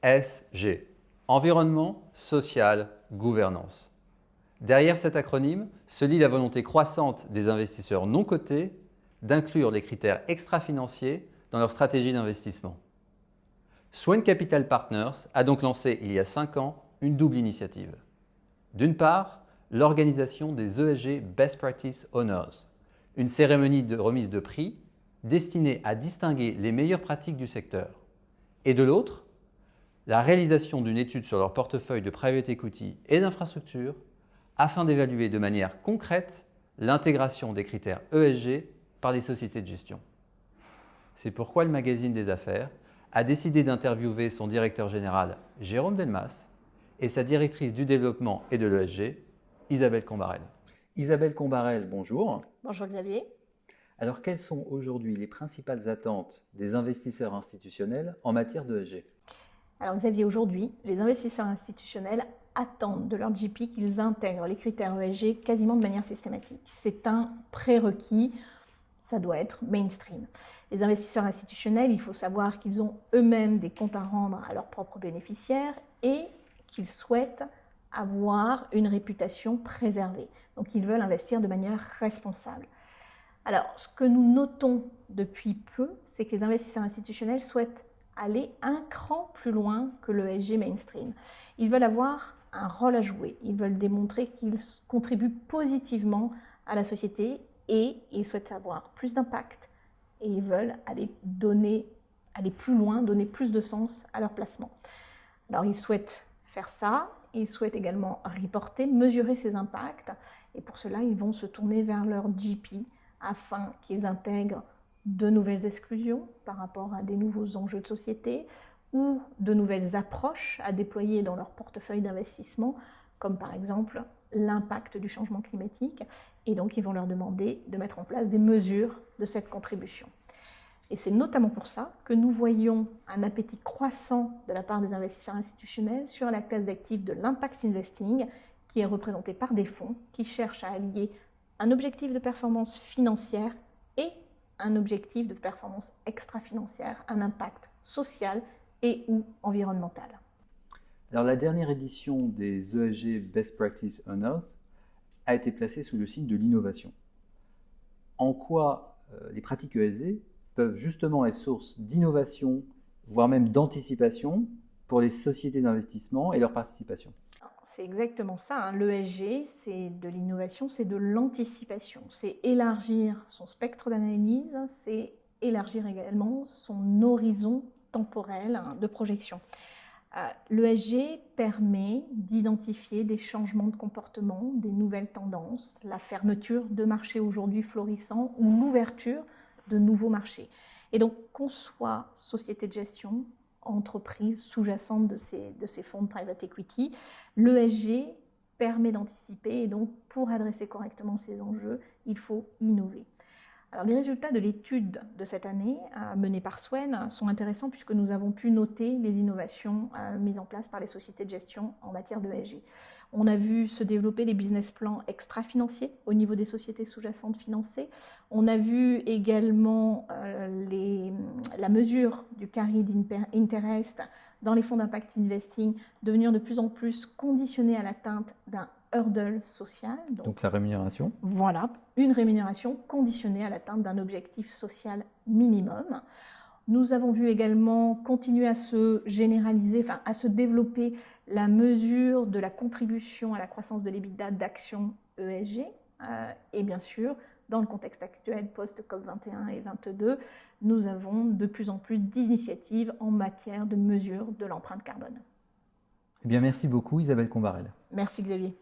ESG, environnement, social, gouvernance. Derrière cet acronyme se lit la volonté croissante des investisseurs non cotés d'inclure les critères extra-financiers dans leur stratégie d'investissement. Swen Capital Partners a donc lancé il y a 5 ans une double initiative. D'une part, l'organisation des ESG Best Practice Honors, une cérémonie de remise de prix destinée à distinguer les meilleures pratiques du secteur. Et de l'autre, la réalisation d'une étude sur leur portefeuille de private equity et d'infrastructure afin d'évaluer de manière concrète l'intégration des critères ESG par les sociétés de gestion. C'est pourquoi le magazine des affaires a décidé d'interviewer son directeur général Jérôme Delmas et sa directrice du développement et de l'ESG, Isabelle Combarel. Isabelle Combarel, bonjour. Bonjour Xavier. Alors, quelles sont aujourd'hui les principales attentes des investisseurs institutionnels en matière d'ESG ? Alors Xavier, aujourd'hui, les investisseurs institutionnels attendent de leur GP qu'ils intègrent les critères ESG quasiment de manière systématique. C'est un prérequis, ça doit être mainstream. Les investisseurs institutionnels, il faut savoir qu'ils ont eux-mêmes des comptes à rendre à leurs propres bénéficiaires et qu'ils souhaitent avoir une réputation préservée. Donc ils veulent investir de manière responsable. Alors, ce que nous notons depuis peu, c'est que les investisseurs institutionnels souhaitent aller un cran plus loin que le ESG mainstream. Ils veulent avoir un rôle à jouer, ils veulent démontrer qu'ils contribuent positivement à la société et ils souhaitent avoir plus d'impact et ils veulent aller plus loin, donner plus de sens à leur placement. Alors, ils souhaitent faire ça, ils souhaitent également reporter, mesurer ces impacts et pour cela, ils vont se tourner vers leur GP afin qu'ils intègrent de nouvelles exclusions par rapport à des nouveaux enjeux de société ou de nouvelles approches à déployer dans leur portefeuille d'investissement, comme par exemple l'impact du changement climatique. Et donc, ils vont leur demander de mettre en place des mesures de cette contribution. Et c'est notamment pour ça que nous voyons un appétit croissant de la part des investisseurs institutionnels sur la classe d'actifs de l'impact investing, qui est représentée par des fonds qui cherchent à allier un objectif de performance financière et un objectif de performance extra-financière, un impact social et ou environnemental. Alors, la dernière édition des ESG Best Practice Honors a été placée sous le signe de l'innovation. En quoi les pratiques ESG peuvent justement être source d'innovation, voire même d'anticipation pour les sociétés d'investissement et leur participation ? C'est exactement ça, l'ESG, c'est de l'innovation, c'est de l'anticipation, c'est élargir son spectre d'analyse, c'est élargir également son horizon temporel de projection. L'ESG permet d'identifier des changements de comportement, des nouvelles tendances, la fermeture de marchés aujourd'hui florissants ou l'ouverture de nouveaux marchés. Et donc, qu'on soit société de gestion, entreprises sous-jacentes de ces fonds de private equity, l'ESG permet d'anticiper et donc pour adresser correctement ces enjeux, il faut innover. Alors, les résultats de l'étude de cette année menée par Swen sont intéressants puisque nous avons pu noter les innovations mises en place par les sociétés de gestion en matière d'ESG. On a vu se développer des business plans extra-financiers au niveau des sociétés sous-jacentes financées. On a vu également la mesure du carried interest dans les fonds d'impact investing devenir de plus en plus conditionnée à l'atteinte d'un hurdle social. Donc la rémunération. Voilà, une rémunération conditionnée à l'atteinte d'un objectif social minimum. Nous avons vu également continuer à se généraliser, à se développer la mesure de la contribution à la croissance de l'EBITDA d'actions ESG. Et bien sûr, dans le contexte actuel post-COP21 et 22, nous avons de plus en plus d'initiatives en matière de mesure de l'empreinte carbone. Eh bien, merci beaucoup Isabelle Combarel. Merci Xavier.